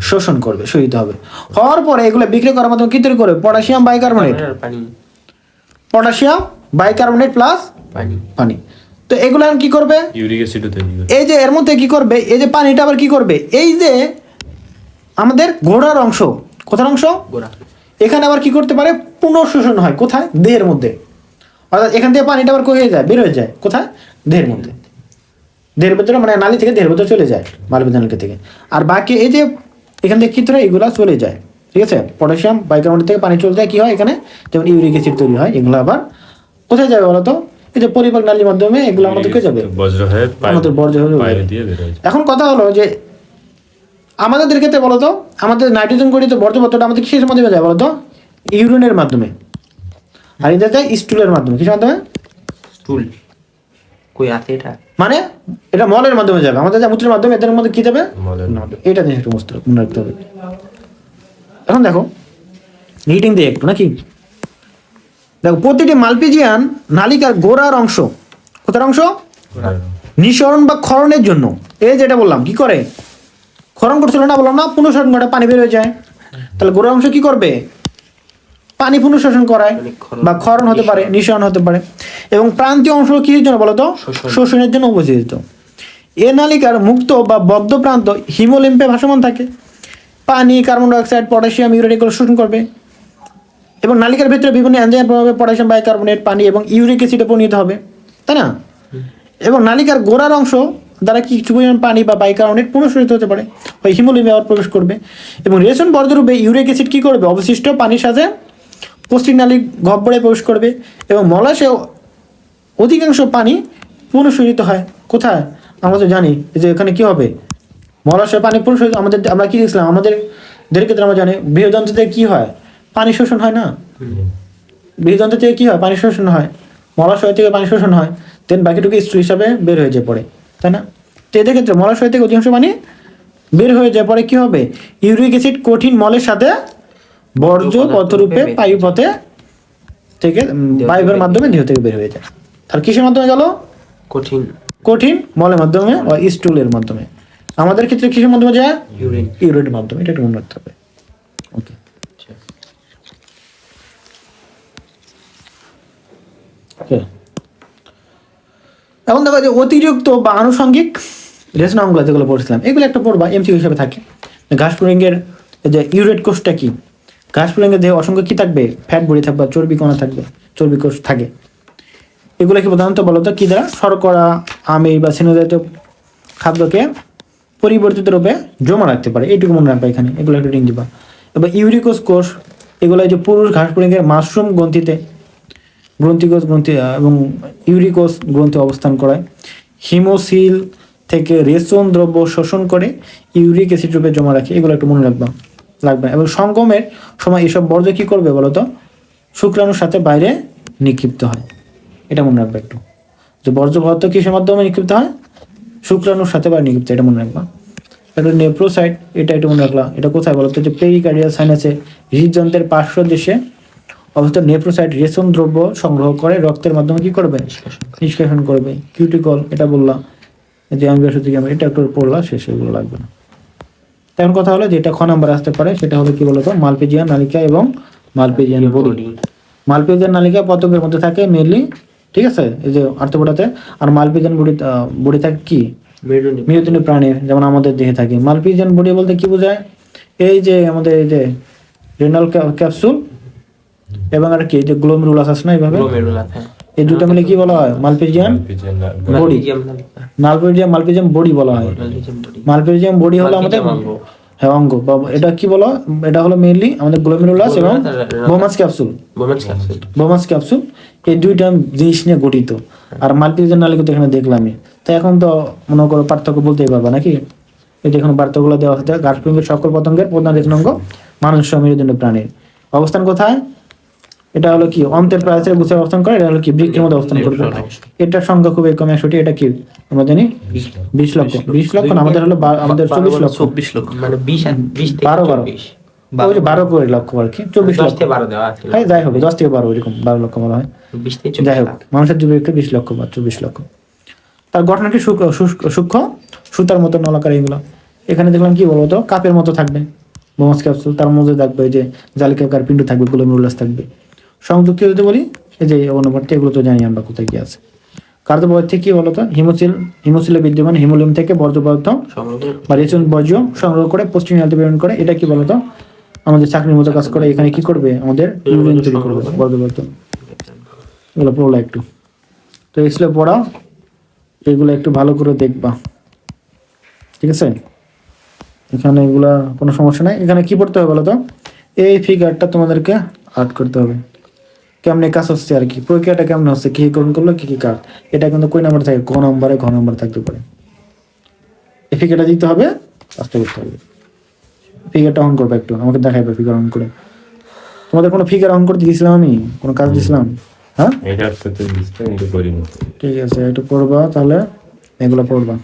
শোষণ করবে, শোষিত হবে। হওয়ার পরে এগুলো বিক্রি করার মাধ্যমে কি তৈরি করবে, পটাশিয়াম বাইকার্বনেট, পানি পটাশিয়াম বাইকার্বনেট প্লাস পানি পানি। তো এগুলো কি করবে, ইউরিক অ্যাসিডও তৈরি করে। এই যে এর মধ্যে কি করবে, এই যে পানিটা আবার কি করবে, এই যে আমাদের গোড়ার অংশ, কোথার অংশ, গোড়া এখানে আবার কি করতে পারে, পুনঃশোষণ হয় কোথায়, দেহের মধ্যে, অর্থাৎ এখান থেকে পানিটা আবার হয়ে যায়, বের হয়ে যায় কোথায়, দেহের মধ্যে, দেহের ভিতরে মানে নালী থেকে দেহের ভিতরে চলে যায়, মালবিদানকে থেকে। আর বাকি এই যে এখান থেকে কি ধরে এগুলা চলে যায়, ঠিক আছে, পটাশিয়াম বাইকার্বনেট থেকে পানি চলে যায়, কি হয় এখানে, যেমন ইউরিক অ্যাসিড তৈরি হয়, এগুলো আবার কোথায় যাবে বলতো, এই যে পরিপাক নালীর মাধ্যমে এগুলো আমাদের কে যাবে, বজ্র হয়ে আমাদের বর্জ্য হয়ে বাইরে যাবে। দিয়ে বের হয়ে যায়। এখন কথা হলো যে আমাদের ক্ষেত্রে বলতো আমাদের নাইট্রোজেন গঠিত বর্জ্য পদার্থটা আমাদের কিসের মাধ্যমে যায় বলতো, ইউরিনের মাধ্যমে, আর এদের যায় স্টুলের মাধ্যমে, কিসের মাধ্যমে, স্টুল কই আছে এটা, মানে এটা মলের মাধ্যমে যাবে, আমাদের যা মূত্রের মাধ্যমে, এদের মধ্যে কি যাবে, মলের এটা জিনিস একটু মনে রাখতে হবে। এখন দেখো হিটিং দিয়ে একটু নাকি, দেখো প্রতিটি মালপিজিয়ান নালিকার গোড়ার অংশ, কোথার অংশ, নিঃসরণ বা ক্ষরণের জন্য, এই যেটা বললাম কি করে, ক্ষরণ করছিল না, বললাম না, পুনঃশোষণ করে পানি বের হয়ে যায়, তাহলে গোড়ার অংশ কি করবে, পানি পুনঃশোষণ করায় বা ক্ষরণ হতে পারে, নিঃসরণ হতে পারে, এবং প্রান্তীয় অংশ কিসের জন্য বলতো, শোষণের জন্য উপযোজিত। এ নালিকার মুক্ত বা বদ্ধ প্রান্ত হিমোলিম্পে ভাসমান থাকে, পানি, কার্বন ডাইঅক্সাইড, পটাশিয়াম ইউরেট এগুলো শোষণ করবে, এবং নালিকার ভিতরে বিভিন্ন এনজাইমের প্রভাবে পটাশিয়াম বাইকার্বনেট, পানি এবং ইউরিক অ্যাসিডে পরিণত হবে, তাই না? এবং নালিকার গোড়ার অংশ দ্বারা কিছু পরিমাণ পানি বা বাইকার্বনেট পুনঃশোষিত হতে পারে, ওই হিমোলিম্পে আবার প্রবেশ করবে, এবং রেশন বর্জ্যরূপে ইউরিক অ্যাসিড কি করবে, অবশিষ্ট পানির সাথে পৌষ্টিক নালী গহ্বরে প্রবেশ করবে, এবং মলাশে অধিকাংশ পানি পুনঃশোষিত হয় কোথায়, আমরা তো জানি যে এখানে কি হবে, মলাশয় পানি পুনঃশোষিত, আমাদের আমরা কি দেখছিলাম, আমাদের ক্ষেত্রে আমরা জানি বৃহদন্ত্র থেকে কি হয়, পানি শোষণ হয় না, বৃহদন্ত্র থেকে কি হয়, পানি শোষণ হয়, মলাশয় থেকে পানি শোষণ হয়, দেন বাকিটুকু স্টুল হিসাবে বের হয়ে যায় পরে, তাই না? তো এদের ক্ষেত্রে মলাশয় থেকে অধিকাংশ পানি বের হয়ে যায় পরে কি হবে, ইউরিক অ্যাসিড কঠিন মলের সাথে বর্জ্য পথরূপে বায়ু পথে থেকে বায়ুর মাধ্যমে দেহ থেকে বের হয়ে যায়। তাহলে কিসের মাধ্যমে গেল, কঠিন কঠিন মলের মাধ্যমে বা স্টুলের মাধ্যমে। আমাদের ক্ষেত্রে কিসের মাধ্যমে যায়, ইউরিন ইউরিনের মাধ্যমে, এটা একটু মনে রাখতে হবে। ওকে, এখন দেখো যে অতিরিক্ত বা আনুষঙ্গিক রেশন অঙ্গগুলো যেগুলো পড়ছিলাম, এগুলো একটা পড়বা, এমসিকিউ হিসেবে থাকে। ঘাস পুরিঙ্গের যে ইউরেট কোষটা কি, ঘাস পুরিঙ্গের দেহে অসংখ্য কি থাকবে, ফ্যাট বডি থাকবে, চর্বি কণা থাকবে, চর্বি কোষ থাকে। এগুলো কি প্রধানত বলতো কি দ্বারা, শর্করা, আমিষ বা স্নেহজাতীয় খাদ্যকে পরিবর্তিত রূপে জমা রাখতে পারে, এইটুকু মনে রাখবা এখানে, এগুলো একটু রিং দিবা। এবার ইউরিকোস কোষ, এগুলো যে পুরুষ ঘাস পুরিঙ্গের মাশরুম গ্রন্থিতে, গ্রন্থিকোষ গ্রন্থি এবং ইউরিকোস গ্রন্থি অবস্থান করায়, হিমোসিল থেকে রেশন দ্রব্য শোষণ করে ইউরিক অ্যাসিড রূপে জমা রাখে, এগুলো একটু মনে রাখবা, লাগবে না। এবং সঙ্গমের সময় এসব বর্জ্য কি করবে বলতো, শুক্রাণুর সাথে বাইরে নিক্ষিপ্ত হয়, এটা মনে রাখবা একটু, যে বর্জ্য পদার্থ কিসের মাধ্যমে নিক্ষিপ্ত হয়, শুক্রাণুর সাথে বাইরে নিক্ষিপ্ত, এটা মনে রাখবা। একটা নেপ্রোসাইট, এটা একটু মনে রাখলা, এটা কোথায় বলতো, যে পেরিকার্ডিয়াল সাইনাসে হৃদযন্ত্রের পার্শ্বদেশে অবস্থা নেপ্রোসাইট রেশন দ্রব্য সংগ্রহ করে রক্তের মাধ্যমে কি করবে, নিষ্কাশন করবে। কিউটিকল, এটা বললাম, যে আমি বৃহস্পতি আমরা এটা একটু পড়লা, শেষ, এগুলো লাগবে না। তেমন কথা হলো যেটা খ নাম্বার আসতে পারে, সেটা হলো কি বলতো, মালপিজিয়ান নালিকা এবং মালপিজিয়ান বডি। মালপিজিয়ান নালিকা পতঙ্গের মধ্যে থাকে মেনলি, ঠিক আছে, এই যে আর্থপোডাতে, আর মালপিজিয়ান বডি থাকে কি, মেরুদণ্ডী প্রাণীর, যেমন আমাদের দেহে থাকে। মালপিজিয়ান বডি বলতে কি বোঝায়, এই যে আমাদের এই যে রেনাল ক্যাপসুল এবং আর কি যে গ্লোমেরুলাস আছে না, এইভাবে এই দুটো মিলে কি বলা হয়, মালপিজিয়ান বডি, মালপিজিয়াম বডি বলা হয়। মালপিজিয়াম বডি হলো আমাদের, হ্যাঁ অঙ্গ বা এটা কি বলো, এটা হলো মেইনলি আমাদের গ্লোমেরুলাস এবং বোমাস ক্যাপসুল। বোমাস ক্যাপসুল। বোমাস ক্যাপসুল এই দুইটা জিনিস নিয়ে গঠিত। আর মাল্টিজন নালিকা তো এখানে দেখলামই। তাই এখন তো মনে করো পার্থক্য বলতেই পারবা নাকি? এই যে এখন পার্থক্যগুলো দেওয়া হচ্ছে। গাছপ্রেমীর সকল পতঙ্গের প্রধান রেচনাঙ্গ মানুষ মেরুদণ্ড প্রাণীর অবস্থান কোথায়? এটা হলো কি অন্তের প্রাচীরের গুছে অবস্থান করে, এটা হলো কি বৃক্ষের মধ্যে অবস্থান করবে। এটার সংখ্যা খুবই কম, 100টি। এটা কি আমরা জানি 20 লক্ষ। 20 লক্ষ না, আমাদের হলো আমাদের 24 লক্ষ। 24 লক্ষ। মানে 20 আর 20 থেকে 12 24 ওই যে 12 করে লক্ষ আর কি, 24 10 লক্ষ। থেকে 12 দেওয়া আছে। হ্যাঁ যাই হবে, 10 থেকে 12 এরকম 12 লক্ষ বলা হয়। 20 থেকে যাই 24 হোক, মানুষের যুবককে 20 লক্ষ বা 24 লক্ষ। তার গঠন কি সূক্ষ্ম সুতার মতো নলাকার। এগুলো এখানে দেখলাম কি বলতো, কাপের মতো থাকবে বোমাস ক্যাপসুল। তার মধ্যে থাকবে যে জালিকাকার পিণ্ড থাকবে, গ্লোমেরুলাস থাকবে। সংযুক্ত যদি বলি এই যে অনুবর্তী, এগুলো তো জানি আমরা কোথায় কি আছে। কার্যপদার্থে কি বলতো, হিমোসিলে বিদ্যমান হিমোলিয়াম থেকে বর্জ্য পদার্থ বা রেচন বর্জ্য সংগ্রহ করে পশ্চিমালতে প্রেরণ করে। এটা কি বলতো, আমাদের চাকরির মতো কাজ করে। এখানে কি করবে, আমাদের ইউরিন তৈরি করবে, বর্জ্য পদার্থ। এগুলো পড়লা একটু, তো এগুলো পড়া, এগুলো একটু ভালো করে দেখবা, ঠিক আছে? এখানে এগুলা কোনো সমস্যা নাই। এখানে কি পড়তে হবে বলো তো, এই ফিগারটা তোমাদেরকে আর্ট করতে হবে। কেমনে কাজ হচ্ছে আর কি, প্রক্রিয়াটা কেমন হচ্ছে, কি গ্রহণ করলো, কি কি কাজ। এটা কিন্তু কই নাম্বার থাকে, ঘ নম্বরে থাকতে পারে। এই ফিগারটা দিতে হবে, কাজটা করতে হবে। ফিগারটা অন করবে একটু, আমাকে দেখাইবে ফিগার অন করে। তোমাদের কোনো ফিগার অন করতে দিয়েছিলাম আমি, কোনো কাজ দিয়েছিলাম? হ্যাঁ এটা তো লিস্টটা কিন্তু করিনি। ঠিক আছে, একটু পড়বা তাহলে, এগুলো পড়বা।